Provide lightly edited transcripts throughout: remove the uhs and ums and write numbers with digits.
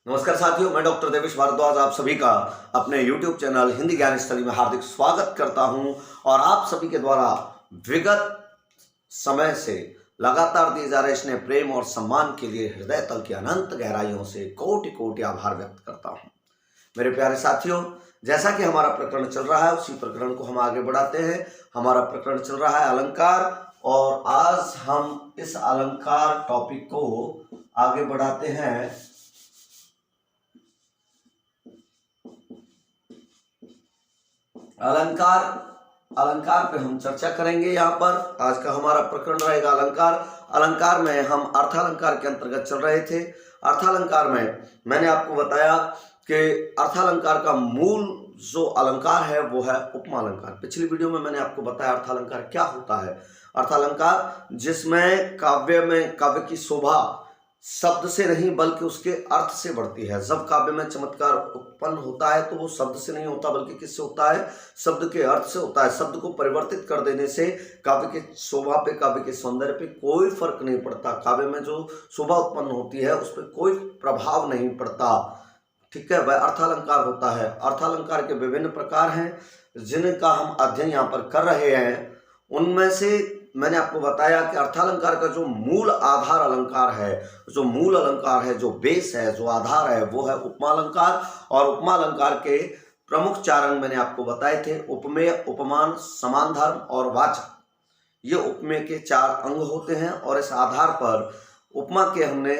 नमस्कार साथियों, मैं डॉक्टर देवेश भारद्वाज आप सभी का अपने YouTube चैनल हिंदी ज्ञान स्थली में हार्दिक स्वागत करता हूं। और आप सभी के द्वारा विगत समय से लगातार दिए जा रहे स्नेह, प्रेम और सम्मान के लिए हृदय तल की अनंत गहराइयों से कोटि कोटि आभार व्यक्त करता हूं। मेरे प्यारे साथियों, जैसा कि हमारा प्रकरण चल रहा है उसी प्रकरण को हम आगे बढ़ाते हैं। हमारा प्रकरण चल रहा है अलंकार, और आज हम इस अलंकार टॉपिक को आगे बढ़ाते हैं। अलंकार पे हम चर्चा करेंगे। यहाँ पर आज का हमारा प्रकरण रहेगा अलंकार। अलंकार में हम अर्थालंकार के अंतर्गत चल रहे थे। अर्थालंकार में मैंने आपको बताया कि अर्थालंकार का मूल जो अलंकार है वो है उपमा अलंकार। पिछली वीडियो में मैंने आपको बताया अर्थालंकार क्या होता है। अर्थालंकार जिसमें काव्य की शोभा शब्द से नहीं बल्कि उसके अर्थ से बढ़ती है। जब काव्य में चमत्कार उत्पन्न होता है तो वो शब्द से नहीं होता बल्कि किससे होता है? शब्द के अर्थ से होता है। शब्द को परिवर्तित कर देने से काव्य के शोभा पे, काव्य के सौंदर्य पे कोई फर्क नहीं पड़ता। काव्य में जो शोभा उत्पन्न होती है उस पर कोई प्रभाव नहीं पड़ता। ठीक है, वह अर्थालंकार होता है। अर्थालंकार के विभिन्न प्रकार हैं जिनका हम अध्ययन यहाँ पर कर रहे हैं। उनमें से मैंने आपको बताया कि अर्थालंकार का जो मूल आधार अलंकार है, जो मूल अलंकार है, जो बेस है, जो आधार है, वो है उपमा अलंकार। और उपमा अलंकार के प्रमुख चार अंग मैंने आपको बताए थे: उपमेय, उपमान, समान धर्म और वाचक। ये उपमेय के चार अंग होते हैं। और इस आधार पर उपमा के हमने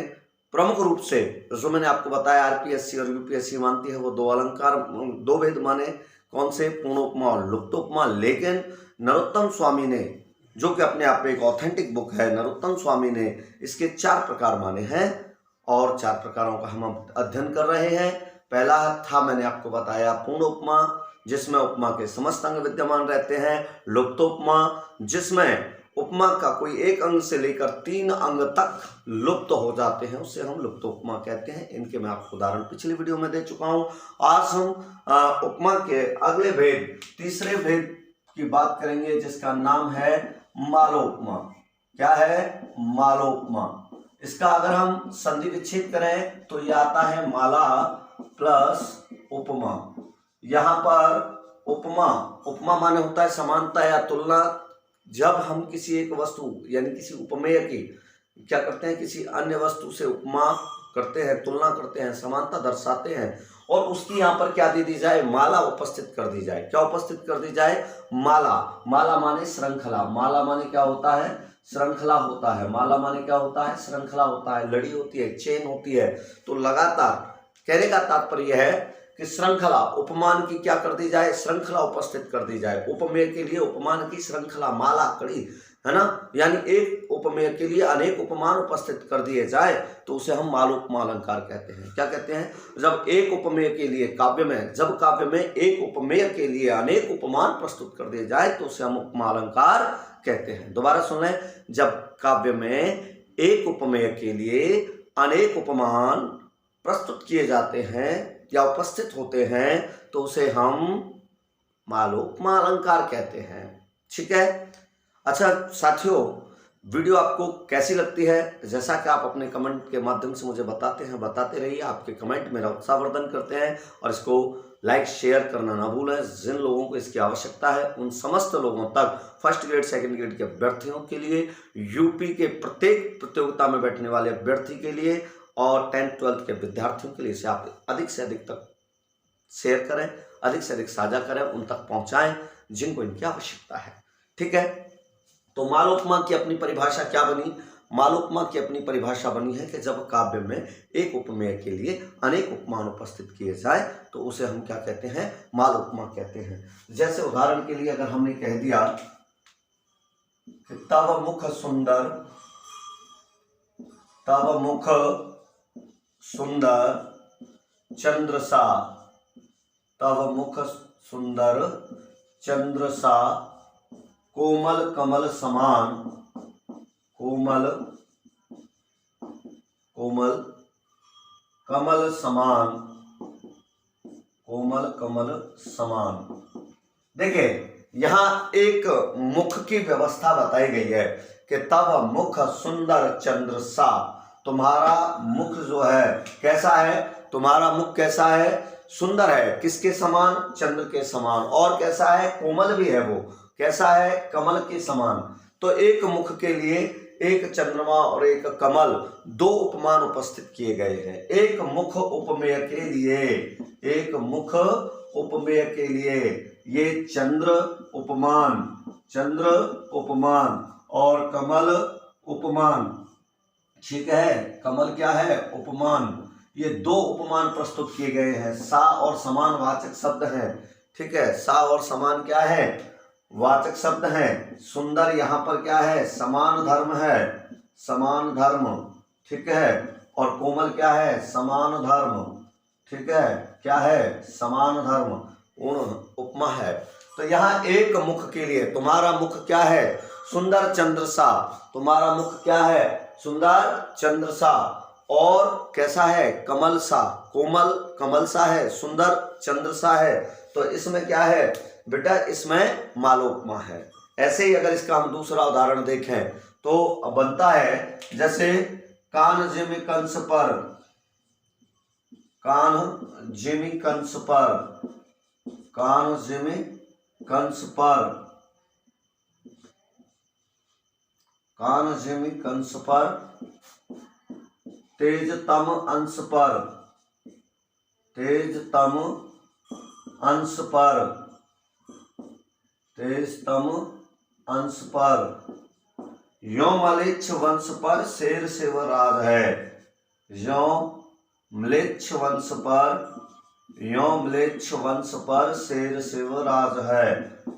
प्रमुख रूप से, जो मैंने आपको बताया आरपीएससी और यूपीएससी मानती है, वो दो भेद माने। कौन से? पूर्ण उपमा और लुप्त उपमा। लेकिन नरोत्तम स्वामी ने, जो कि अपने आप में एक ऑथेंटिक बुक है, नरोत्तम स्वामी ने इसके चार प्रकार माने हैं और चार प्रकारों का हम अध्ययन कर रहे हैं। पहला था, मैंने आपको बताया, पूर्ण उपमा, जिसमें उपमा के समस्त अंग विद्यमान रहते हैं। लुप्तोपमा, जिसमें उपमा का कोई एक अंग से लेकर 3 अंग तक लुप्त हो जाते हैं, उसे हम लुप्तोपमा कहते हैं। इनके मैं आपको उदाहरण पिछली वीडियो में दे चुका हूं। आज हम उपमा के अगले भेद, तीसरे भेद की बात करेंगे, जिसका नाम है मालोपमा। क्या है? मालोपमा। इसका अगर हम संधि विच्छेद करें तो यह आता है माला प्लस उपमा। यहां पर उपमा माने होता है समानता या तुलना। जब हम किसी एक वस्तु यानी किसी उपमेय की क्या करते हैं, किसी अन्य वस्तु से उपमा करते हैं, तुलना करते हैं, समानता दर्शाते हैं, और उसकी यहाँ पर क्या दे दी जाए? माला उपस्थित कर दी जाए। क्या उपस्थित कर दी जाए? माला। माला माने श्रृंखला। माला माने क्या होता है? श्रृंखला होता है। माला माने क्या होता है? श्रृंखला होता है, लड़ी होती है, चेन होती है। तो लगातार कहने का तात्पर्य है कि श्रृंखला, उपमान की क्या कर दी जाए? श्रृंखला उपस्थित कर दी जाए। उपमेय के लिए उपमान की श्रृंखला, माला, कड़ी, है ना। यानी एक उपमेय के लिए अनेक उपमान उपस्थित कर दिए जाए तो उसे हम मालोपमा अलंकार कहते हैं। क्या कहते हैं? जब एक उपमेय के लिए काव्य में एक उपमेय के लिए अनेक उपमान प्रस्तुत कर दिए जाए तो उसे हम उपमा अलंकार कहते हैं। दोबारा सुन लें, जब काव्य में एक उपमेय के लिए अनेक उपमान प्रस्तुत किए जाते हैं या उपस्थित होते हैं तो उसे हम मालोपमा अलंकार कहते हैं। ठीक है। अच्छा साथियों, वीडियो आपको कैसी लगती है? जैसा कि आप अपने कमेंट के माध्यम से मुझे बताते रहिए। आपके कमेंट मेरा उत्साहवर्धन करते हैं। और इसको लाइक शेयर करना ना भूलें। जिन लोगों को इसकी आवश्यकता है उन समस्त लोगों तक, फर्स्ट ग्रेड सेकंड ग्रेड के अभ्यर्थियों के लिए, यूपी के प्रत्येक प्रतियोगिता में बैठने वाले अभ्यर्थी के लिए और 10th 12th के विद्यार्थियों के लिए इसे आप अधिक से अधिक तक शेयर करें, अधिक से अधिक साझा करें, उन तक पहुंचाएं जिनको इनकी आवश्यकता है। ठीक है। तो मालोपमा की अपनी परिभाषा क्या बनी? मालोपमा की अपनी परिभाषा बनी है कि जब काव्य में एक उपमेय के लिए अनेक उपमान उपस्थित किए जाए तो उसे हम क्या कहते हैं? मालोपमा कहते हैं। जैसे उदाहरण के लिए अगर हमने कह दिया कि तव मुख सुंदर, तव मुख सुंदर चंद्रसा, तव मुख सुंदर चंद्रसा, कोमल कमल समान, कोमल कमल समान, कोमल कमल समान। देखिए, यहां एक मुख की व्यवस्था बताई गई है कि तव मुख सुंदर चंद्रसा। तुम्हारा मुख जो है कैसा है, तुम्हारा मुख कैसा है, सुंदर है, किसके समान, चंद्र के समान, और कैसा है, कोमल भी है, वो कैसा है, कमल के समान। तो एक मुख के लिए एक चंद्रमा और एक कमल, दो उपमान उपस्थित किए गए हैं। एक मुख उपमेय के लिए, एक मुख उपमेय के लिए ये चंद्र उपमान, चंद्र उपमान और कमल उपमान, ठीक है, कमल क्या है, उपमान। ये दो उपमान प्रस्तुत किए गए हैं। सा और समान वाचक शब्द हैं, ठीक है, सा और समान क्या है, वाचक शब्द हैं। सुंदर यहाँ पर क्या है, समान धर्म है, समान धर्म, ठीक है, और कोमल क्या है, समान धर्म, ठीक है, क्या है, समान धर्म, उपमा है। तो यहाँ एक मुख के लिए तुम्हारा मुख क्या है, सुंदर चंद्र सा, तुम्हारा मुख क्या है, सुंदर चंद्र सा, और कैसा है, कमल सा, कोमल कमल सा है, सुंदर चंद्र सा है। तो इसमें क्या है बेटा, इसमें मालोपमा है। ऐसे ही अगर इसका हम दूसरा उदाहरण देखें तो बनता है जैसे कान जिमि कंस पर, कान जिमि कंस पर, कान जिमि कंस पर, कान जिमि कंस पर, तेजतम अंश पर, तेजतम अंश पर, तेजतम अंश पर, यो मलेच्छ वंश पर शेर शिवराज है, यो म्लेच्छ वंश पर, यो म्लेच्छ वंश पर शेर शिवराज है,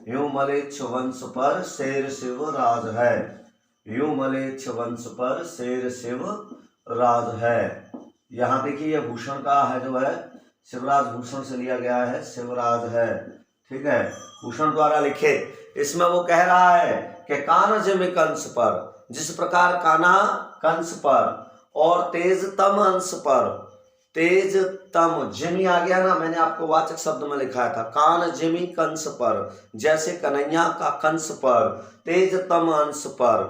यो मलेच्छ वंश पर शेर शिवराज है, यो मलेच्छ वंश पर शेर शिवराज है। यहाँ देखिए ये भूषण का है जो है, शिवराज भूषण से लिया गया है, शिवराज है, ठीक है, भूषण द्वारा लिखे। इसमें वो कह रहा है कि कान जिमि कंस पर, जिस प्रकार कान्हा कंस पर और तेजतम अंश पर, तेजतम जिमि आ गया ना, मैंने आपको वाचक शब्द में लिखा था, कान जिमि कंस पर, जैसे कन्हैया का कंस पर, तेजतम अंश पर,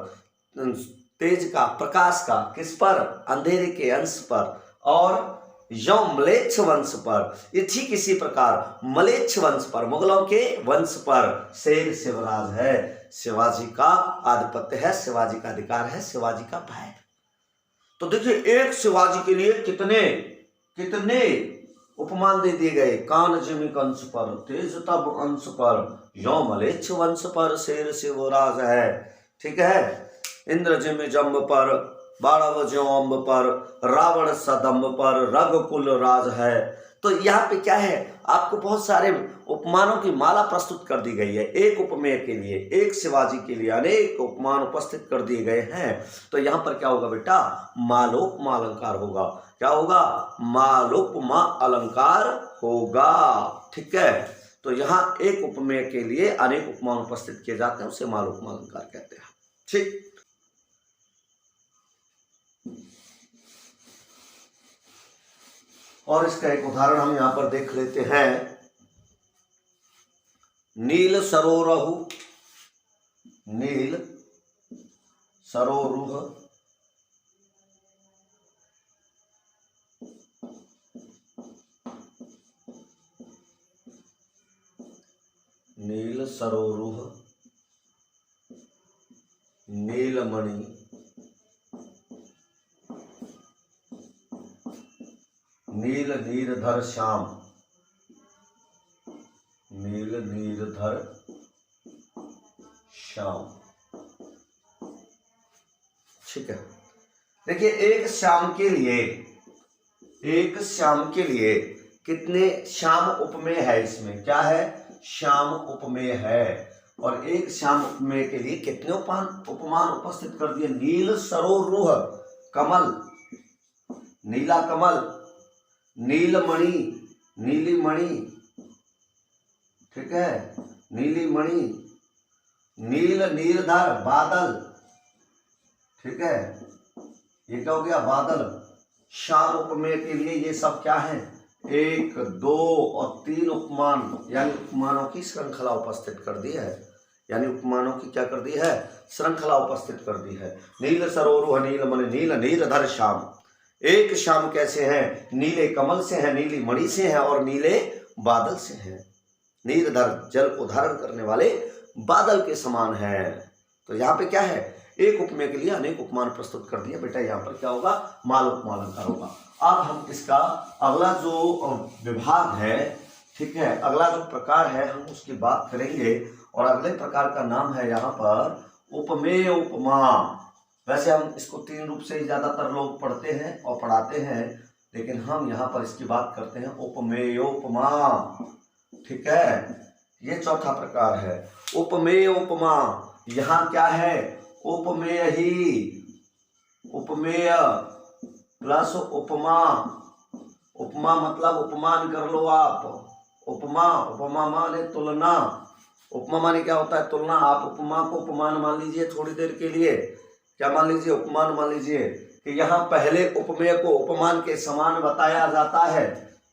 तेज का, प्रकाश का, किस पर, अंधेरे के अंश पर, और यो म्लेच्छ वंश पर, ये ठीक इसी प्रकार मलेच्छ वंश पर, मुगलों के वंश पर शेर शिवराज है। शिवाजी का आधिपत्य है, शिवाजी का अधिकार है, शिवाजी का भय। तो देखिए एक शिवाजी के लिए कितने कितने उपमान दे दिए गए, कान जिमि कंस पर, तेजतम अंश पर, यो मलेच्छ वंश पर शेर शिवराज है, ठीक है, इंद्र जिमि जम्ब पर, बाड़व ज्यों अम्ब पर, रावण सदम्ब पर, रघुकुल राज है। तो यहाँ पे क्या है, आपको बहुत सारे उपमानों की माला प्रस्तुत कर दी गई है। एक उपमेय के लिए, एक शिवाजी के लिए अनेक उपमान उपस्थित कर दिए गए हैं। तो यहाँ पर क्या होगा बेटा, मालोपमा अलंकार होगा। क्या होगा, मालोपमा अलंकार होगा, ठीक है। तो यहाँ एक उपमेय के लिए अनेक उपमान उपस्थित किए जाते हैं, उसे मालोपमा अलंकार कहते हैं, ठीक। और इसका एक उदाहरण हम यहां पर देख लेते हैं। नील सरोरहु, नील सरोरुह, नील सरोरुह, नीलमणि, नील नीरधर श्याम, नील नीरधर श्याम, ठीक है। देखिए एक श्याम के लिए, एक श्याम के लिए कितने, श्याम उपमेय है, इसमें क्या है, श्याम उपमेय है। और एक श्याम उपमेय के लिए कितने उपमान उपस्थित कर दिए, नील सरोरुह, कमल, नीला कमल, नीलमणि, नीली मणि, ठीक है, नीली मणि, नील नीरधर, बादल, ठीक है, ये क्या हो गया, बादल। श्याम उपमेय के लिए ये सब क्या है, 1, 2 और 3 उपमान, यानी उपमानों की श्रृंखला उपस्थित कर दी है। यानी उपमानों की क्या कर दी है, श्रृंखला उपस्थित कर दी है। नील सरोरुह नील मणि नील नीरधर श्याम, एक श्याम कैसे हैं, नीले कमल से हैं, नीली मणि से हैं और नीले बादल से हैं। नीरधर जल को धारण करने वाले बादल के समान है। तो यहाँ पे क्या है, एक उपमेय के लिए अनेक उपमान प्रस्तुत कर दिए। बेटा यहाँ पर क्या होगा, माल उपमा अलंकार होगा। अब हम इसका अगला जो विभाग है, ठीक है, अगला जो प्रकार है हम उसकी बात करेंगे और अगले प्रकार का नाम है यहाँ पर उपमेय उपमा। वैसे हम इसको 3 रूप से ज्यादातर लोग पढ़ते हैं और पढ़ाते हैं, लेकिन हम यहाँ पर इसकी बात करते हैं उपमेय उपमा, ठीक है। ये चौथा प्रकार है उपमेय उपमा। यहाँ क्या है, उपमेय ही, उपमेय प्लस उपमा। उपमा मतलब उपमान कर लो आप, उपमा, उपमा माने तुलना। उपमा माने क्या होता है, तुलना। आप उपमा को उपमान मान लीजिए थोड़ी देर के लिए, क्या मान लीजिए, उपमान मान लीजिए कि यहाँ पहले उपमेय को उपमान के समान बताया जाता है।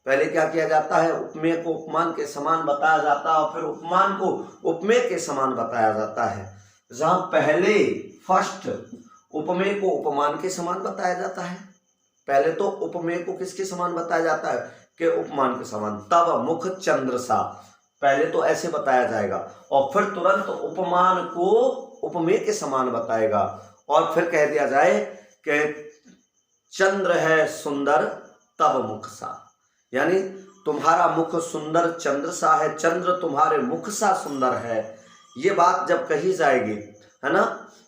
पहले क्या किया जाता है, उपमेय को उपमान के समान बताया जाता है और फिर उपमान को उपमेय के समान बताया जाता है। जहां पहले फर्स्ट उपमेय को उपमान के समान बताया जाता है, पहले तो उपमेय को किसके समान बताया जाता है, कि उपमान के समान। तब मुख चंद्र सा, पहले तो ऐसे बताया जाएगा और फिर तुरंत उपमान को उपमेय के समान बताएगा और फिर कह दिया जाए कि चंद्र है सुंदर तब मुख सा, यानी तुम्हारा मुख सुंदर चंद्र सा है, चंद्र तुम्हारे मुख सा सुंदर है। ये बात जब कही जाएगी, है ना,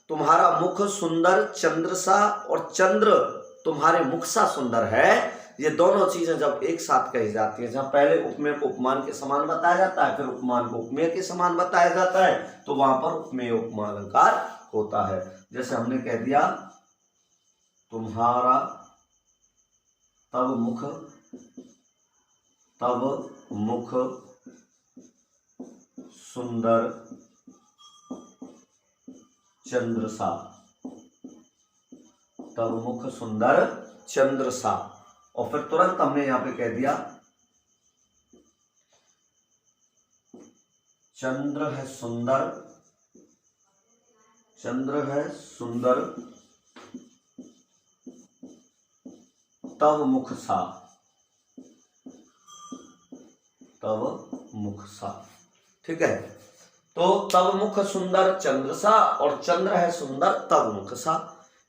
तुम्हारा मुख सुंदर चंद्र सा और चंद्र तुम्हारे मुख सा सुंदर है, ये दोनों चीजें जब एक साथ कही जाती है, जहां पहले उपमेय को उपमान के समान बताया जाता है, फिर उपमान को उपमेय के समान बताया जाता है, तो वहां पर उपमेय उपमा अलंकार होता है। जैसे हमने कह दिया तुम्हारा तब मुख सुंदर चंद्र सा, तब मुख सुंदर चंद्र सा, और फिर तुरंत हमने यहां पे कह दिया चंद्र है सुंदर, चंद्र है सुंदर तब मुख सा, तब मुख सा, ठीक है। तो तब मुख सुंदर चंद्र सा और चंद्र है सुंदर तब मुख सा,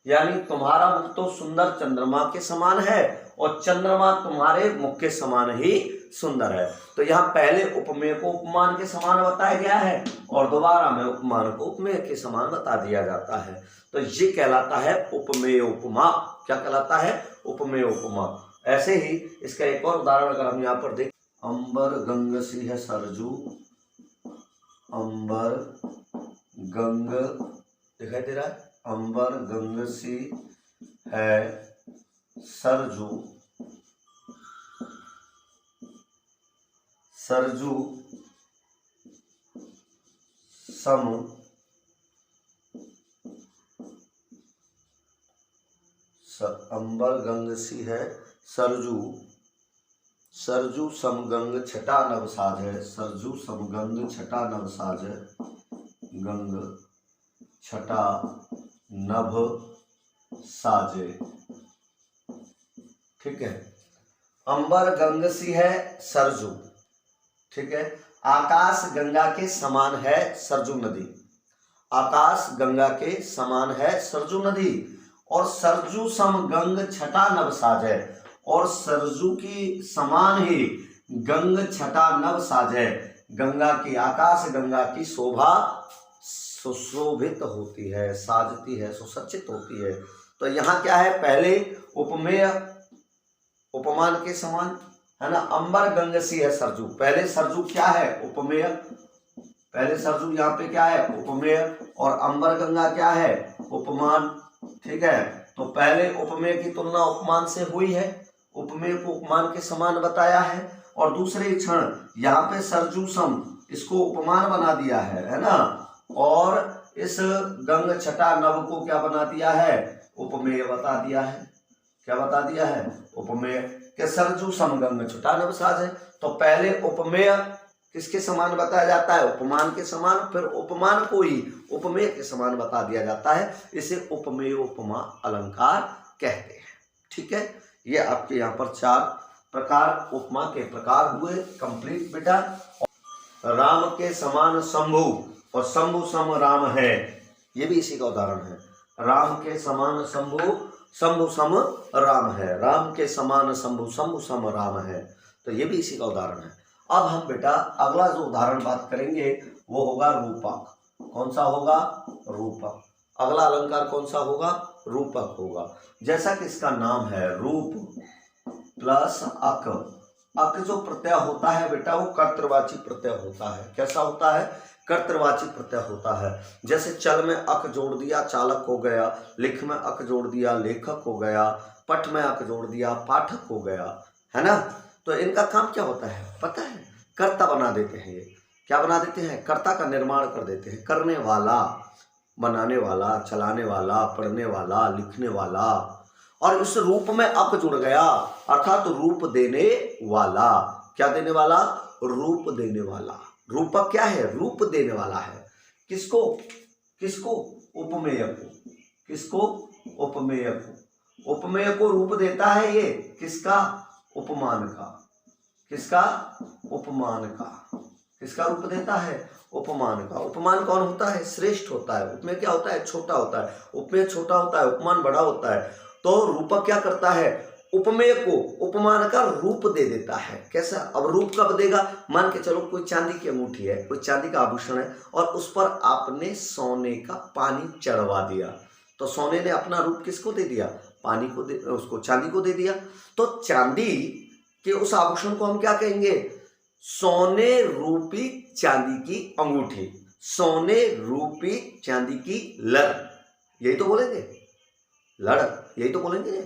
यानी तुम्हारा मुख तो सुंदर चंद्रमा के समान है और चंद्रमा तुम्हारे मुख के समान ही सुंदर है। तो यहाँ पहले उपमेय को उपमान के समान बताया गया है और दोबारा में उपमान को उपमेय के समान बता दिया जाता है। तो ये कहलाता है उपमेय उपमा। क्या कहलाता है, उपमेय उपमा। ऐसे ही इसका एक और उदाहरण अगर हम यहाँ पर देखें, अंबर गंग सी है सरजू, अंबर गंग दिखाई दे रहा है, अंबर गंग सी है सरजू, सरजू सम अंबर गंग सी है सरजू, सरजू समगंग छटा नव साज है, सरजू समगंग छटा नव साज है, गंग छटा नभ साजे, ठीक है। अंबर गंग सी है सरजू, ठीक है। आकाश गंगा के समान है सरजू नदी, आकाश गंगा के समान है सरजू नदी, और सरजू सम गंग छटा नव साजे, और सरजू की समान ही गंग छटा नव साजे, गंगा की, आकाश गंगा की शोभा सुशोभित होती है, साजती है, सुसज्जित होती है। तो यहाँ क्या है, पहले उपमेय उपमान के समान, है ना। अंबर गंग सी है सरजू, पहले सरजू क्या है, उपमेय, पहले सरजू यहाँ पे क्या है, उपमेय, और अंबर गंगा क्या है, उपमान, ठीक है। तो पहले उपमेय की तुलना उपमान से हुई है, उपमेय को उपमान के समान बताया है, और दूसरे क्षण यहाँ पे सरजू सम इसको उपमान बना दिया है ना, और इस गंग छटा नव को क्या बना दिया है, उपमेय बता दिया है। क्या बता दिया है, उपमेय के सरजू सम गंग छटा नव साज है। तो पहले उपमेय किसके समान बताया जाता है? उपमान के समान। फिर उपमान को ही उपमेय के समान बता दिया जाता है, इसे उपमेय उपमा अलंकार कहते हैं। ठीक है, ये आपके यहाँ पर 4 प्रकार उपमा के प्रकार हुए कंप्लीट बेटा। राम के समान शंभु और शंभु सम राम है, ये भी इसी का उदाहरण है। राम के समान शंभु, शंभु सम राम है। राम के समान शंभु, शंभु सम राम है, तो ये भी इसी का उदाहरण है। अब हम बेटा अगला जो उदाहरण बात करेंगे वो होगा रूपक। कौन सा होगा? रूपक। अगला अलंकार कौन सा होगा? रूपक होगा। जैसा कि इसका नाम है रूप प्लस अक। अक जो प्रत्यय होता है बेटा वो कर्तृवाची प्रत्यय होता है। कैसा होता है? कर्तृवाची प्रत्यय होता है। जैसे चल में अक जोड़ दिया चालक हो गया, लिख में अक जोड़ दिया लेखक हो गया, पठ में अक जोड़ दिया पाठक हो गया, है ना। तो इनका काम क्या होता है पता है? कर्ता बना देते हैं। ये क्या बना देते हैं? कर्ता का निर्माण कर देते हैं। करने वाला, बनाने वाला, चलाने वाला, पढ़ने वाला, लिखने वाला। और इस रूप में अक जुड़ गया अर्थात रूप देने वाला। क्या देने वाला? रूप देने वाला। रूपक क्या है? रूप देने वाला है। किसको? किसको? उपमेय को। किसको? उपमेय को। उपमेय को रूप देता है ये किसका? उपमान का। किसका? उपमान का। किसका रूप देता है? उपमान का। उपमान कौन होता है? श्रेष्ठ होता है। उपमेय क्या होता है? छोटा होता है। उपमेय छोटा होता है, उपमान बड़ा होता है। तो रूपक क्या करता है? उपमेय को उपमान का रूप दे देता है। कैसा? अब रूप कब देगा? मान के चलो कोई चांदी की अंगूठी है, कोई चांदी का आभूषण है और उस पर आपने सोने का पानी चढ़वा दिया, तो सोने ने अपना रूप किसको दे दिया? पानी को दे, उसको चांदी को दे दिया। तो चांदी के उस आभूषण को हम क्या कहेंगे? सोने रूपी चांदी की अंगूठी, सोने रूपी चांदी की लड़। यही तो बोलेंगे, लड़, यही तो बोलेंगे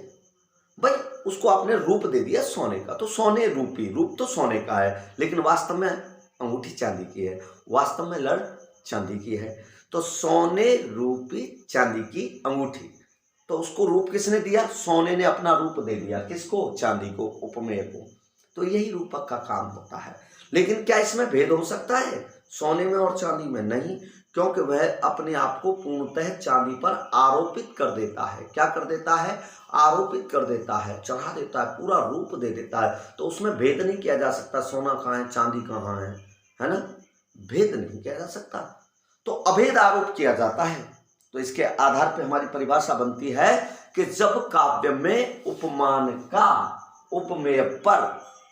भाई। उसको आपने रूप दे दिया सोने का, तो सोने रूपी, रूप तो सोने का है लेकिन वास्तव में अंगूठी चांदी की है, वास्तव में लड़ चांदी की है। तो सोने रूपी चांदी की अंगूठी, तो उसको रूप किसने दिया? सोने ने अपना रूप दे दिया। किसको? चांदी को, उपमेय को। तो यही रूपक का काम होता है। लेकिन क्या इसमें भेद हो सकता है सोने में और चांदी में? नहीं, क्योंकि वह अपने आप को पूर्णतः चांदी पर आरोपित कर देता है। क्या कर देता है? आरोपित कर देता है, चढ़ा देता है, पूरा रूप दे देता है। तो उसमें भेद नहीं किया जा सकता सोना कहाँ है चांदी कहाँ है ना। भेद नहीं किया जा सकता, तो अभेद आरोप किया जाता है। तो इसके आधार पर हमारी परिभाषा बनती है कि जब काव्य में उपमान का उपमेय पर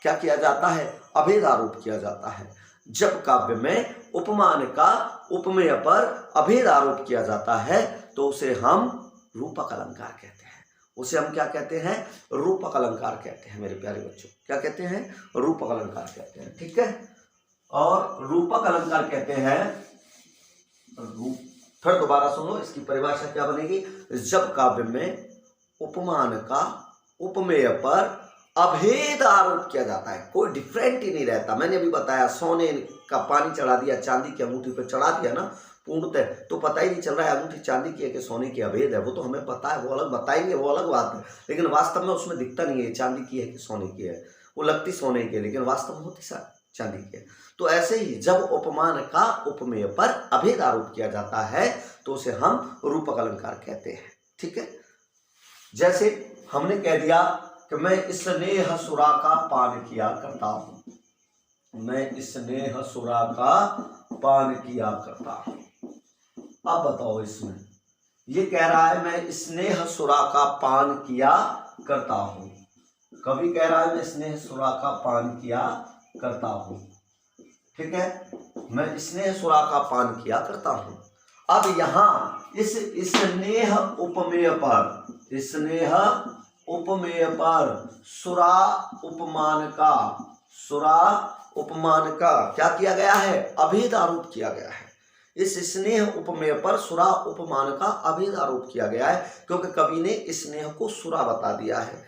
क्या किया जाता है? अभेद आरोप किया जाता है। जब काव्य में उपमान का उपमेय पर अभेद आरोप किया जाता है तो उसे हम रूपक अलंकार कहते हैं। उसे हम क्या कहते हैं? रूपक अलंकार कहते हैं। मेरे प्यारे बच्चों, क्या कहते हैं? रूपक अलंकार कहते हैं। ठीक है, और रूपक अलंकार कहते हैं फिर दोबारा सुनो, इसकी परिभाषा क्या बनेगी? जब काव्य में उपमान का उपमेय पर अभेद आरोप किया जाता है, कोई डिफरेंट ही नहीं रहता। मैंने अभी बताया सोने का पानी चढ़ा दिया, चांदी की अंगूठी पे चढ़ा दिया ना पूर्णतः, तो पता ही नहीं चल रहा है अंगूठी चांदी की है कि सोने की। अभेद है वो तो हमें पता है, वो अलग बताएंगे, वो अलग बात है। लेकिन वास्तव में उसमें दिखता नहीं है चांदी की है कि सोने की है। वो लगती सोने की है लेकिन वास्तव में होती चांदी की है। तो ऐसे ही जब उपमान का उपमेय पर अभेद आरोप किया जाता है तो उसे हम रूपक अलंकार कहते हैं। ठीक है, जैसे हमने कह दिया कि मैं स्नेह सुरा का पान किया करता हूं, मैं स्नेह सुरा का पान किया करता हूं। अब बताओ, इसमें ये कह रहा है मैं स्नेह सुरा का पान किया करता हूं, कभी कह रहा है मैं स्नेह सुरा का पान किया करता हूं। ठीक है, मैं स्नेह सुरा का पान किया करता हूं। अब यहां इस स्नेह उपमेय पर, स्नेह उपमेय पर सुरा उपमान का, सुरा उपमान का क्या किया गया है? अभेद आरोप किया गया है। इस स्नेह उपमेय पर सुरा उपमान का अभेद आरोप किया गया है क्योंकि कवि ने स्नेह को सुरा बता दिया है।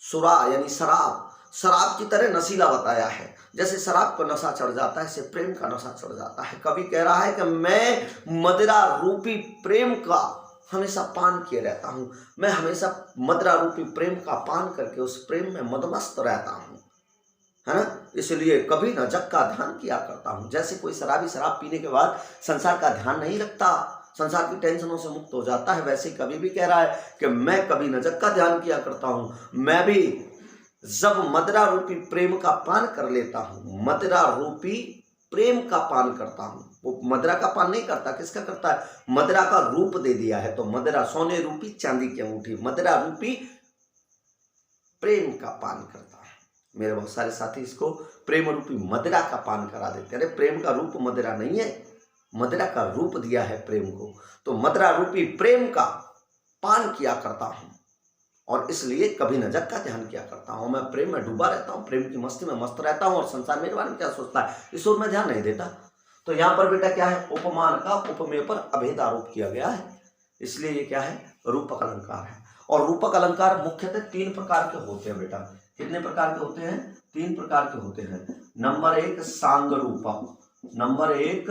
सुरा यानी शराब, शराब की तरह नशीला बताया है। जैसे शराब पर नशा चढ़ जाता है, ऐसे प्रेम का नशा चढ़ जाता है। कवि कह रहा है कि मैं मदिरा रूपी प्रेम का हमेशा पान किए रहता हूं, मैं हमेशा मदिरा रूपी प्रेम का पान करके उस प्रेम में मदमस्त रहता हूं। है ना। इसलिए कभी न जग का ध्यान किया करता हूँ। जैसे कोई शराबी शराब पीने के बाद संसार का ध्यान नहीं रखता, संसार की टेंशनों से मुक्त हो जाता है, वैसे कभी भी कह रहा है कि मैं कभी न जग का ध्यान किया करता हूँ। मैं भी जब मदिरा रूपी प्रेम का पान कर लेता हूँ, मदिरा रूपी प्रेम का पान करता हूँ। वो मदिरा का पान नहीं करता, किसका करता है? मदिरा का रूप दे दिया है। तो मदिरा सोने रूपी चांदी की अंगूठी, मदिरा रूपी प्रेम का पान करता है। मेरे बहुत सारे साथी इसको प्रेम रूपी मदिरा का पान करा देते हैं। अरे प्रेम का रूप मदिरा नहीं है, मदिरा का रूप दिया है प्रेम को। तो मदिरा रूपी प्रेम का पान किया करता हूं और इसलिए कभी न जग का ध्यान किया करता हूं। मैं प्रेम में डूबा रहता हूं, प्रेम की मस्ती में मस्त रहता हूं और संसार मेरे बारे में क्या सोचता है इस ओर मैं ध्यान नहीं देता। तो यहां पर बेटा क्या है? उपमान का उपमेय पर अभेद आरोप किया गया है, इसलिए ये क्या है? रूपक अलंकार है। और रूपक अलंकार मुख्यतः 3 प्रकार के होते हैं बेटा। कितने प्रकार के होते हैं? 3 प्रकार के होते हैं। नंबर 1 सांग रूपक, नंबर 1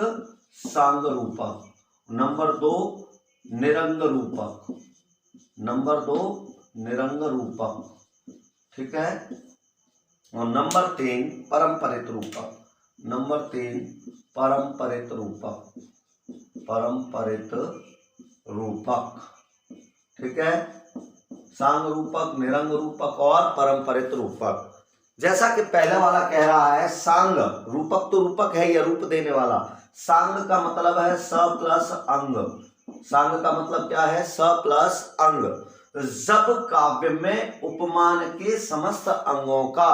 सांग रूपक, नंबर 2 निरंग रूपक, नंबर 2 निरंग रूपक, ठीक है। और नंबर 3 परंपरित रूपक, नंबर 3 परंपरित रूपक, परंपरित रूपक, ठीक है। सांग रूपक, निरंग रूपक और परंपरित रूपक। जैसा कि पहले वाला कह रहा है सांग रूपक, तो रूपक है या रूप देने वाला। सांग का मतलब है स प्लस अंग, सांग का मतलब क्या है? स प्लस अंग। जब काव्य में उपमान के समस्त अंगों का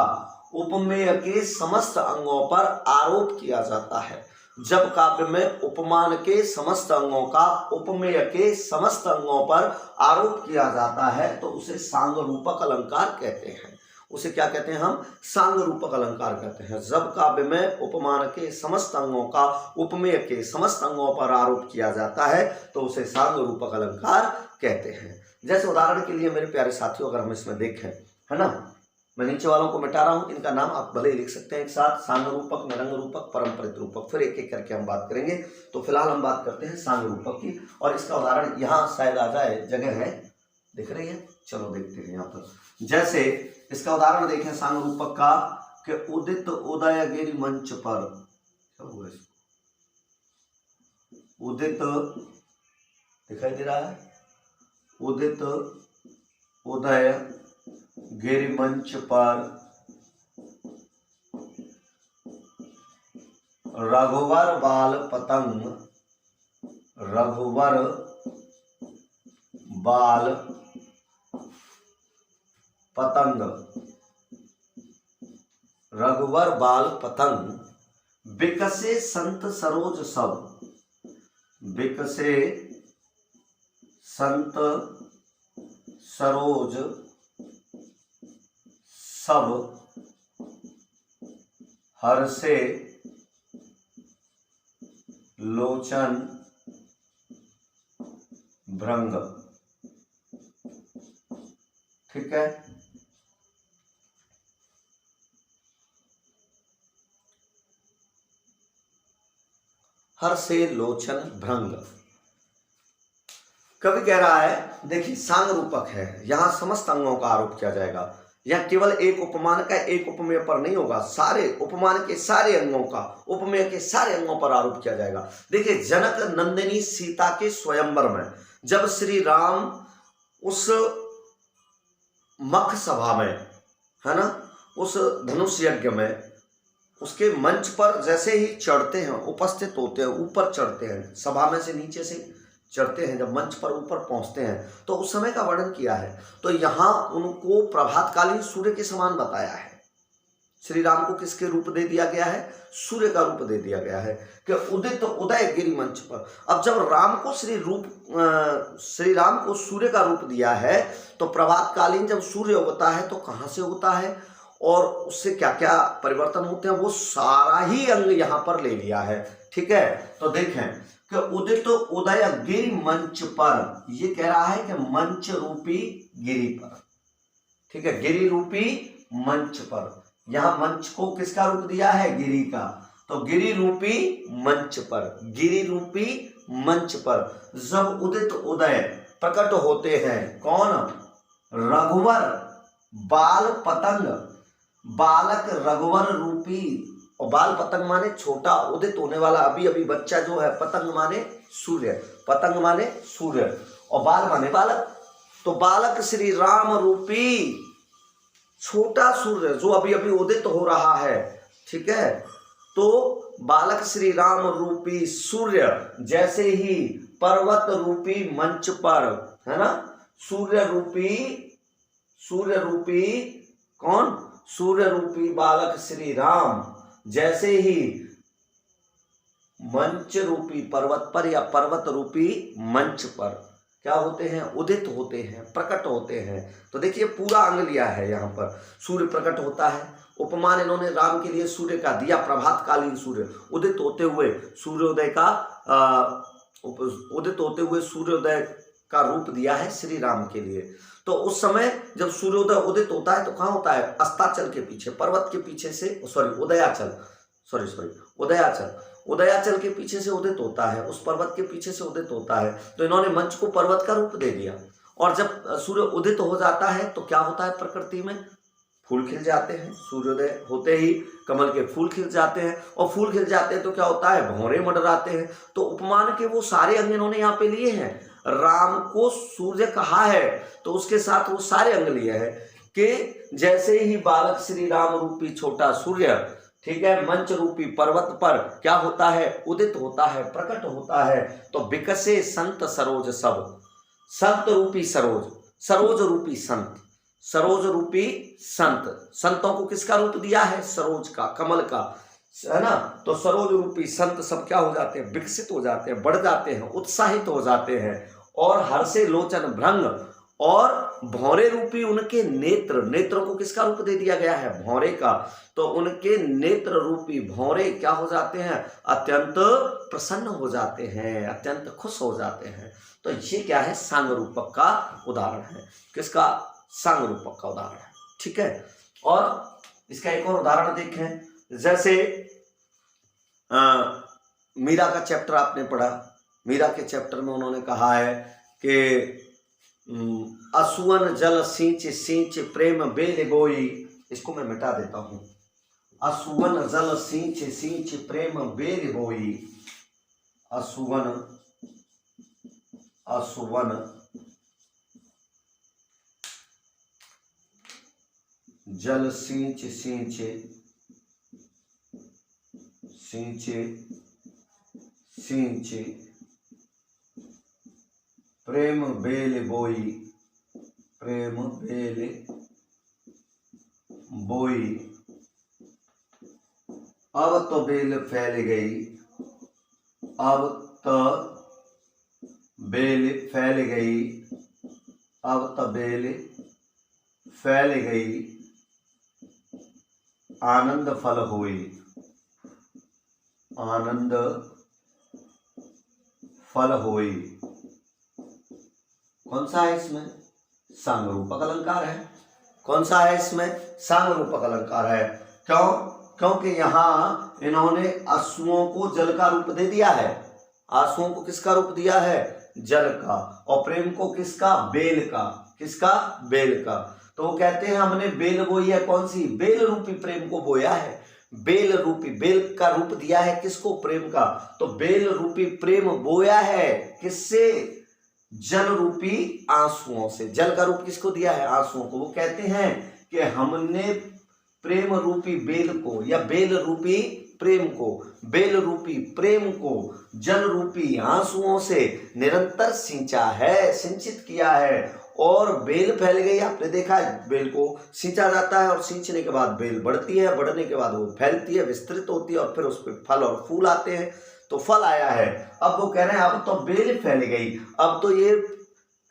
उपमेय के समस्त अंगों पर आरोप किया जाता है, जब काव्य में उपमान के समस्त अंगों का उपमेय के समस्त अंगों पर आरोप किया जाता है तो उसे सांग रूपक अलंकार कहते हैं। उसे क्या कहते हैं? हम सांग रूपक अलंकार कहते हैं। जब काव्य में उपमान के समस्त अंगों का उपमेय के समस्त अंगों पर आरोप किया जाता है तो उसे सांग रूपक अलंकार कहते हैं। जैसे उदाहरण के लिए मेरे प्यारे साथियों, अगर हम इसमें देखें, है ना, मैं नीचे वालों को मिटा रहा हूं, इनका नाम आप भले ही लिख सकते हैं एक साथ, सांग रूपक, निरंग रूपक, परंपरित रूपक, फिर एक एक करके हम बात करेंगे। तो फिलहाल हम बात करते हैं सांग रूपक की, और इसका उदाहरण यहाँ शायद आ जाए, जगह है, दिख रही है, चलो देखते हैं यहाँ पर। जैसे इसका उदाहरण देखें सांग रूपक का कि उदित उदयगिरि मंच पर, उदित दिखाई दे रहा है, उदित उदय गिरि मंच पर रघुवर बाल पतंग, रघुवर बाल पतंग, रघुवर बाल पतंग बिकसे संत सरोज सब, बिकसे संत सरोज सब हर्षे लोचन भृंग, ठीक है। हर्षे लोचन भृंग। कवि कह रहा है, देखिए सांग रूपक है, यहां समस्त अंगों का आरोप किया जाएगा। यह केवल एक उपमान का एक उपमेय पर नहीं होगा, सारे उपमान के सारे अंगों का, उपमेय के सारे अंगों पर आरोप किया जाएगा। देखिए जनक नंदिनी सीता के स्वयंवर में जब श्री राम उस मख सभा में, है ना, उस धनुष यज्ञ में उसके मंच पर जैसे ही चढ़ते हैं, उपस्थित होते हैं, ऊपर चढ़ते हैं, सभा में से नीचे से चढ़ते हैं, जब मंच पर ऊपर पहुंचते हैं तो उस समय का वर्णन किया है। तो यहां उनको प्रभातकालीन सूर्य के समान बताया है। श्री राम को किसके रूप दे दिया गया है? सूर्य का रूप दे दिया गया है कि उदित उदय गिरि मंच पर। अब जब राम को श्री राम को सूर्य का रूप दिया है तो प्रभातकालीन जब सूर्य उगता है तो कहां से उगता है और उससे क्या क्या परिवर्तन होते हैं, वो सारा ही अंग यहां पर ले लिया है, ठीक है। तो देखें कि उदित उदय गिरि मंच पर, ये कह रहा है कि मंच रूपी गिरि पर, ठीक है, गिरि रूपी मंच पर। यहां मंच को किसका रूप दिया है? गिरि का। तो गिरि रूपी मंच पर, गिरि रूपी मंच पर जब उदित उदय प्रकट होते हैं, कौन? रघुवर बाल पतंग। बालक रघुवर रूपी, और बाल पतंग माने छोटा उदित होने वाला अभी अभी बच्चा जो है, पतंग माने सूर्य, पतंग माने सूर्य, और बाल माने बालक। तो बालक श्री राम रूपी छोटा सूर्य जो अभी अभी उदित हो रहा है, ठीक है। तो बालक श्री राम रूपी सूर्य जैसे ही पर्वत रूपी मंच पर, है ना, सूर्य रूपी कौन, सूर्य रूपी बालक श्री राम जैसे ही मंच रूपी पर्वत पर या पर्वत रूपी मंच पर क्या होते हैं, उदित होते हैं, प्रकट होते हैं। तो देखिए पूरा अंग लिया है यहाँ पर, सूर्य प्रकट होता है। उपमान इन्होंने राम के लिए सूर्य का दिया, प्रभातकालीन सूर्य उदित होते हुए सूर्योदय का उदित होते हुए सूर्योदय का रूप दिया है श्री राम के लिए। तो उस समय जब सूर्योदय उदित होता है तो कहाँ होता है, अस्ताचल के पीछे, पर्वत के पीछे से, उदयाचल के पीछे से उदित होता है, उस पर्वत के पीछे से उदित होता है। तो इन्होंने मंच को पर्वत का रूप दे दिया। और जब सूर्य उदित हो जाता है तो क्या होता है, प्रकृति में फूल खिल जाते हैं, सूर्योदय होते ही कमल के फूल खिल जाते हैं, और फूल खिल जाते हैं तो क्या होता है, भंवरे मंडराते हैं। तो उपमान के वो सारे अंग इन्होंने यहाँ पे लिए हैं। राम को सूर्य कहा है तो उसके साथ वो सारे अंग लिए हैं कि जैसे ही बालक श्री राम रूपी छोटा सूर्य, ठीक है, मंच रूपी पर्वत पर क्या होता है, उदित होता है, प्रकट होता है। तो विकसे संत सरोज सब, संत रूपी सरोज, सरोज रूपी संत, सरोज रूपी संत, संतों को किसका रूप दिया है, सरोज का, कमल का, है ना। तो सरोज रूपी संत सब क्या हो जाते हैं, विकसित हो जाते हैं, बढ़ जाते हैं, उत्साहित हो जाते हैं। और हर्षे लोचन भ्रंग, और भौरे रूपी उनके नेत्र, नेत्रों को किसका रूप दे दिया गया है, भौरे का। तो उनके नेत्र रूपी भौरे क्या हो जाते हैं, अत्यंत प्रसन्न हो जाते हैं, अत्यंत खुश हो जाते हैं। तो ये क्या है, सांग रूपक का उदाहरण है। किसका, सांग रूपक का उदाहरण है, ठीक है। और इसका एक और उदाहरण देखें, जैसे मीरा का चैप्टर आपने पढ़ा, मीरा के चैप्टर में उन्होंने कहा है कि असुवन जल सींच सींच प्रेम बेल बोई, इसको मैं मिटा देता हूं, असुवन जल सींच सींच प्रेम बेल बोई, असुवन जल सींच सींच सींच प्रेम बेल बोई, प्रेम बेल बोई, अब तो बेल फैल गई, अब तो बेल फैल गई, अब तो बेल फैल गई, आनंद फल हुई, आनंद फल हुई। कौन सा है इसमें, सांग रूपक अलंकार है। कौन सा है इसमें, सांग रूपक अलंकार है। क्यों, क्योंकि यहाँ इन्होंने आंसुओं को जल का रूप दे दिया है। आंसुओं को किसका रूप दिया है, जल का, और प्रेम को किसका, बेल का, किसका, बेल का। तो वो कहते हैं हमने बेल बोई है, कौन सी, बेल रूपी प्रेम को बोया है। बेल रूपी, बेल का रूप दिया है किसको, प्रेम का। तो बेल रूपी प्रेम बोया है किससे, जल रूपी आंसुओं से। जल का रूप किसको दिया है, आंसुओं को। वो कहते हैं कि हमने प्रेम रूपी बेल को, या बेल रूपी प्रेम को, बेल रूपी प्रेम को जल रूपी आंसुओं से निरंतर सिंचा है, सिंचित किया है, और बेल फैल गई। आपने देखा है, बेल को सिंचा जाता है और सिंचने के बाद बेल बढ़ती है, बढ़ने के बाद वो फैलती है, विस्तृत होती है, और फिर उस पर फल और फूल आते हैं। तो फल आया है। अब वो कह रहे हैं अब तो बेल फैल गई, अब तो ये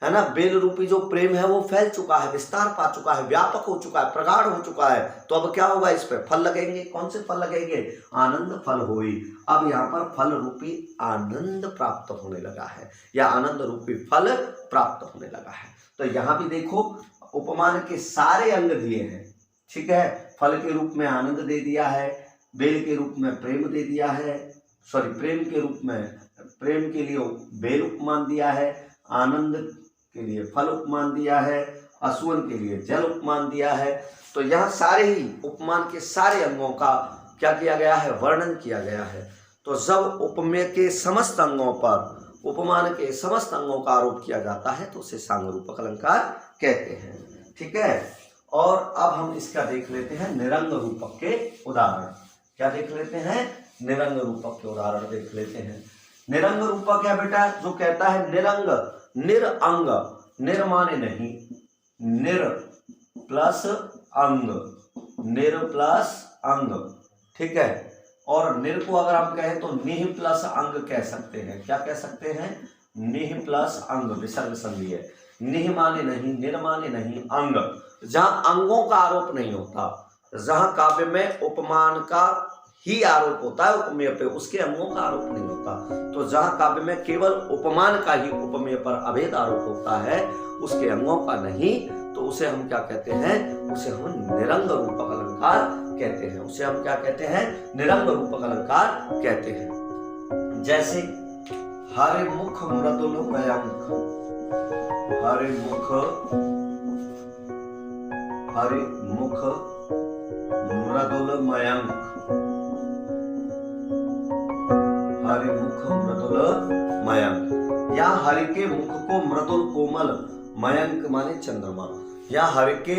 है ना, बेल रूपी जो प्रेम है वो फैल चुका है, विस्तार पा चुका है, व्यापक हो चुका है, प्रगाढ़ हो चुका है। तो अब क्या होगा, इस पे फल लगेंगे। कौन से फल लगेंगे, आनंद फल हुई। अब यहाँ पर फल रूपी आनंद प्राप्त होने लगा है, या आनंद रूपी फल प्राप्त होने लगा है। तो यहाँ भी देखो, उपमान के सारे अंग दिए हैं, ठीक है। फल के रूप में आनंद दे दिया है, बेल के रूप में प्रेम दे दिया है, प्रेम के रूप में, प्रेम के लिए बेल उपमान दिया है, आनंद के लिए फल उपमान दिया है, असुवन के लिए जल उपमान दिया है। तो यहाँ सारे ही उपमान के सारे अंगों का क्या किया गया है, वर्णन किया गया है। तो जब उपमेय के समस्त अंगों पर उपमान के समस्त अंगों का आरोप किया जाता है तो उसे सांगरूपक अलंकार कहते हैं। ठीक है, और अब हम इसका देख लेते हैं निरंग रूपक के उदाहरण। क्या देख लेते हैं, निरंग रूपक के उदाहरण देख लेते हैं। निरंग रूपक है बेटा जो कहता है निरंग, निरअंग, निर माने नहीं, निर प्लस अंग, निर प्लस अंग। ठीक है, और निर को अगर हम कहें तो निह प्लस अंग कह सकते हैं। क्या कह सकते हैं, निह प्लस अंग, विसर्ग संधि है। निह माने नहीं, निर माने नहीं, अंग। जहां अंगों का आरोप नहीं होता, जहां काव्य में उपमान का ही आरोप होता है उपमेय पे, उसके अंगों का आरोप नहीं होता। तो जहां काव्य में केवल उपमान का ही उपमेय पर अभेद आरोप होता है, उसके अंगों का नहीं, तो उसे हम क्या कहते हैं, उसे हम निरंग रूपक अलंकार कहते हैं। उसे हम क्या कहते हैं, निरंग रूपक अलंकार कहते हैं। जैसे हरे मुख मृदुल मयंक, हरे मुख मृदुल मयंक, हरि मुख मृदुल मयंक। या हरि के मुख को मृदुल कोमल, मयंक माने चंद्रमा। या हरि के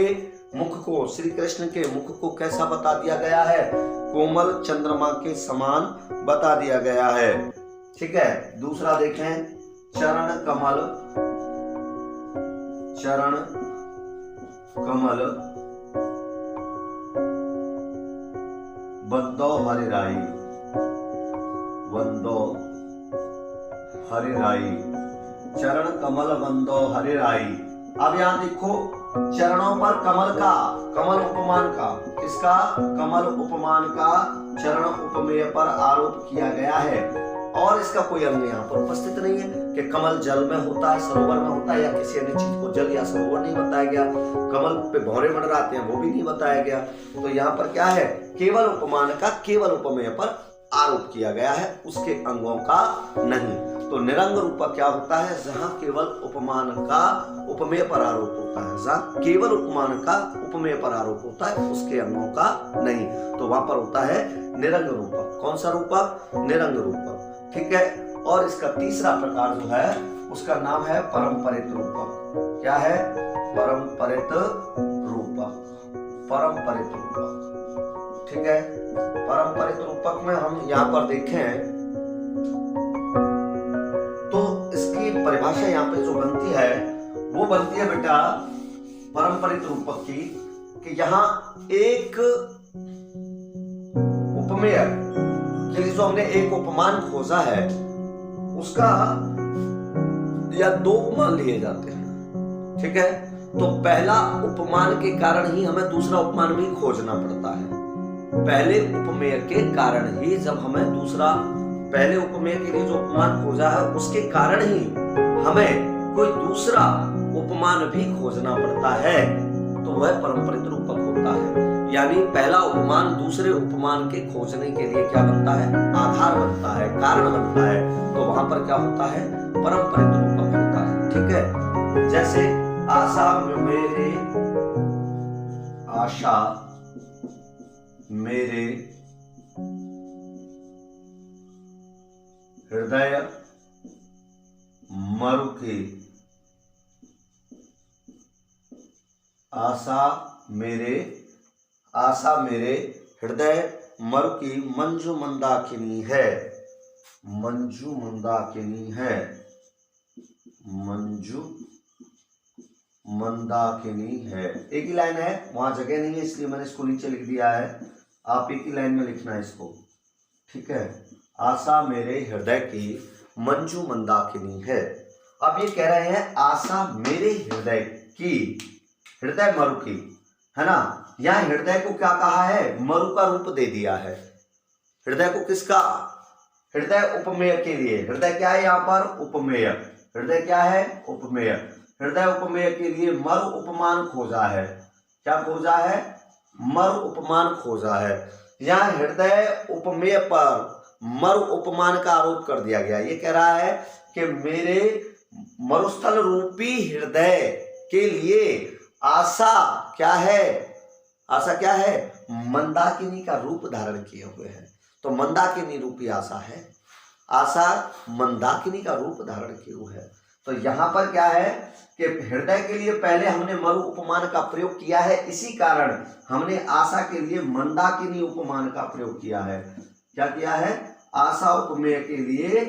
मुख को, श्री कृष्ण के मुख को कैसा बता दिया गया है, कोमल चंद्रमा के समान बता दिया गया है। ठीक है, दूसरा देखें, चरण कमल, चरण कमल बंदो हरिराई, वंदो हरिराई, चरण कमल बंदो हरिराई। अब यहां देखो, चरणों पर कमल का, कमल उपमान का, किसका, कमल उपमान का चरण उपमेय पर आरोप किया गया है, और इसका कोई अंग यहाँ पर उपस्थित नहीं है कि कमल जल में होता है, सरोवर में होता है, या किसी अन्य चीज को जल या सरोवर नहीं बताया गया। कमल पे भौरे मंडराते हैं वो भी नहीं बताया गया। तो यहाँ पर क्या है, केवल उपमान का केवल उपमेय पर आरोप किया गया है, उसके अंगों का नहीं। तो निरंग रूपक क्या होता है, जहां केवल उपमान का उपमेय पर आरोप होता है, जहां केवल उपमान का उपमेय पर आरोप होता है, उसके अंगों का नहीं, तो वहां पर होता है निरंग रूपक। कौन सा रूपक, निरंग रूपक। ठीक है, और इसका तीसरा प्रकार जो है उसका नाम है परंपरित रूपक। क्या है, परंपरित रूपक, परंपरित रूपक। ठीक है, परंपरित रूपक में हम यहाँ पर देखें तो इसकी परिभाषा यहाँ पे जो बनती है वो बनती है बेटा परंपरित रूपक की, कि यहाँ एक उपमेय के लिए जो हमने एक उपमान खोजा है उसका या दो उपमान लिए जाते हैं। ठीक है, तो पहला उपमान के कारण ही हमें दूसरा उपमान भी खोजना पड़ता है। पहले उपमेय के कारण ही जब हमें दूसरा, पहले उपमेय के लिए जो उपमान खोजा है उसके कारण ही हमें कोई दूसरा उपमान भी खोजना पड़ता है, तो वह परंपरित रूपक होता है। यानी पहला उपमान दूसरे उपमान के खोजने के लिए क्या बनता है, आधार बनता है, कारण बनता है, तो वहां पर क्या होता है, परंपरित रूपक होता है। ठीक है, जैसे आशा मेरे, आशा मेरे हृदय मरुके, आशा मेरे, आशा मेरे हृदय मरुकी मंजू मंदाकिनी है, मंजू मंदाकिनी है, मंजू मंदाकिनी है। एक ही लाइन है, वहां जगह नहीं है इसलिए मैंने इसको नीचे लिख दिया है, आप एक ही लाइन में लिखना है इसको। ठीक है, आशा मेरे हृदय की मंजू मंदाकिनी है। अब ये कह रहे हैं आशा मेरे हृदय की, हृदय मरु की, है ना। यहाँ हृदय को क्या कहा है, मरु का रूप दे दिया है। हृदय को किसका, हृदय उपमेय के लिए, हृदय क्या है यहाँ पर, उपमेय, हृदय क्या है, उपमेय। हृदय उपमेय के लिए मरु उपमान खोजा है। क्या खोजा है, मरु उपमान खोजा है। यहाँ हृदय उपमेय पर मरु उपमान का आरोप कर दिया गया। ये कह रहा है कि मेरे मरुस्थल रूपी हृदय के लिए आशा क्या है? आशा क्या है? मंदाकिनी का रूप धारण किए हुए है। तो मंदाकिनी रूपी आशा है। आशा मंदाकिनी का रूप धारण किए हुए है। तो यहाँ पर क्या है कि हृदय के लिए पहले हमने मरु उपमान का प्रयोग किया है, इसी कारण हमने आशा के लिए मंदाकिनी उपमान का प्रयोग किया है। क्या किया है? आशा उपमेय के लिए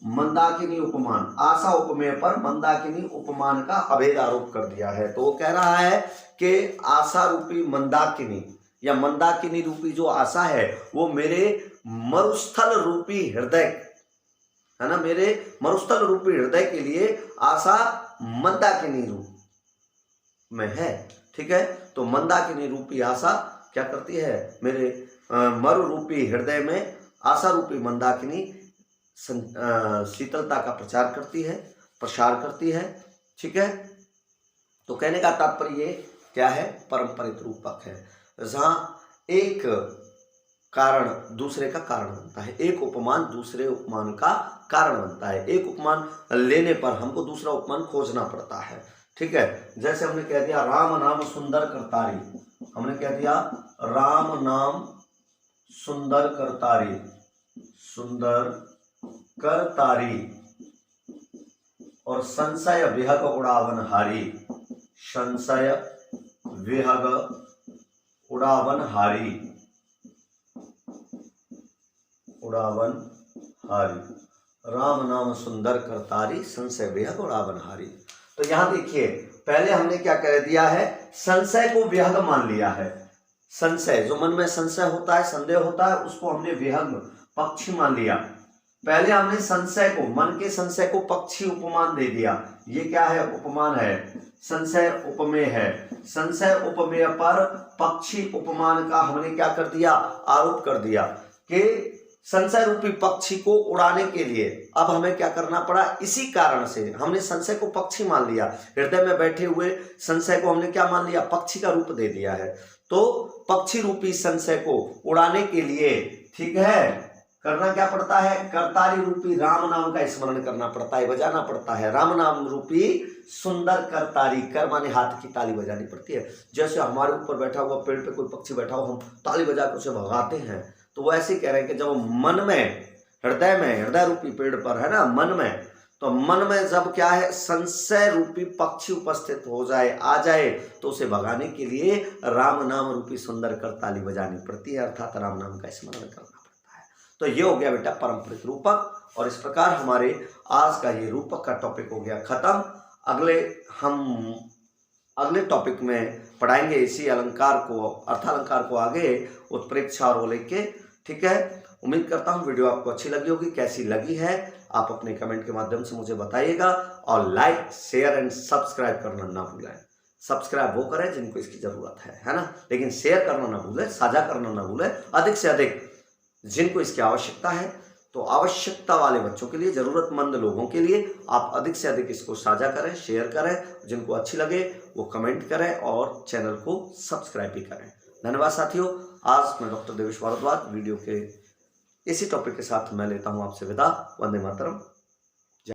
मंदाकिनी उपमान, आशा उपमेय पर मंदाकिनी उपमान का अभेद आरोप कर दिया है। तो वो कह रहा है कि आशा रूपी मंदाकिनी या मंदाकिनी रूपी जो आशा है वो मेरे मरुस्थल रूपी हृदय है ना, मेरे मरुस्थल रूपी हृदय के लिए आशा मंदाकिनी रूप में है। ठीक है, तो मंदाकिनी रूपी आशा क्या करती है? मेरे मरु रूपी हृदय में आशा रूपी मंदाकिनी शीतलता का प्रचार करती है, प्रसार करती है। ठीक है, तो कहने का तात्पर्य ये क्या है? परंपरित रूपक है, जहां एक कारण दूसरे का कारण बनता है, एक उपमान दूसरे उपमान का कारण बनता है। एक उपमान लेने पर हमको दूसरा उपमान खोजना पड़ता है। ठीक है, जैसे हमने कह दिया राम नाम सुंदर करतारी, हमने कह दिया राम नाम सुंदर करतारी, सुंदर करतारी, और संशय विहग उड़ावन हारी, संशय विहग उड़ावन हारी, उड़ावन हारी, राम नाम सुंदर करतारी, संशय विहग उड़ावन हारी। तो यहां देखिए, पहले हमने क्या कह दिया है? संशय को विहग मान लिया है। संशय, जो मन में संशय होता है, संदेह होता है, उसको हमने विहग पक्षी मान लिया। पहले हमने संशय को, मन के संशय को पक्षी उपमान दे दिया। ये क्या है? उपमान है, संशय उपमेय है। संशय उपमेय पर पक्षी उपमान का हमने क्या कर दिया? आरोप कर दिया कि संशय रूपी पक्षी को उड़ाने के लिए अब हमें क्या करना पड़ा? इसी कारण से हमने संशय को पक्षी मान लिया, हृदय में बैठे हुए संशय को हमने क्या मान लिया? पक्षी का रूप दे दिया है। तो पक्षी रूपी संशय को उड़ाने के लिए, ठीक है, करना क्या पड़ता है? करतारी रूपी राम नाम का स्मरण करना पड़ता है, बजाना पड़ता है। राम नाम रूपी सुंदर करतारी, कर माने हाथ की ताली बजानी पड़ती है। जैसे हमारे ऊपर बैठा हुआ पेड़ पे कोई पक्षी बैठा हो, हम ताली बजा कर उसे भगाते हैं, तो वो ऐसे कह रहे हैं कि जब मन में, हृदय में, हृदय रूपी पेड़ पर है ना, मन में, तो मन में जब क्या है? संशय रूपी पक्षी उपस्थित हो जाए, आ जाए, तो उसे भगाने के लिए राम नाम रूपी सुंदर करताली बजानी पड़ती है, अर्थात राम नाम का स्मरण करना पड़ता है। तो ये हो गया बेटा पारंपरिक रूपक। और इस प्रकार हमारे आज का ये रूपक का टॉपिक हो गया खत्म। हम अगले टॉपिक में पढ़ाएंगे इसी अलंकार को, अर्थालंकार को आगे उत्प्रेक्षा और लेके। ठीक है, उम्मीद करता हूँ वीडियो आपको अच्छी लगी होगी। कैसी लगी है आप अपने कमेंट के माध्यम से मुझे बताइएगा, और लाइक, शेयर एंड सब्सक्राइब करना ना भूलें। सब्सक्राइब वो करें जिनको इसकी जरूरत है ना, लेकिन शेयर करना ना भूलें, साझा करना ना भूलें। अधिक से अधिक जिनको इसकी आवश्यकता है, तो आवश्यकता वाले बच्चों के लिए, जरूरतमंद लोगों के लिए आप अधिक से अधिक इसको साझा करें, शेयर करें। जिनको अच्छी लगे वो कमेंट करें और चैनल को सब्सक्राइब भी करें। धन्यवाद साथियों। आज मैं डॉक्टर देवेश भारद्वाज वीडियो के इसी टॉपिक के साथ मैं लेता हूं आपसे विदा। वंदे मातरम।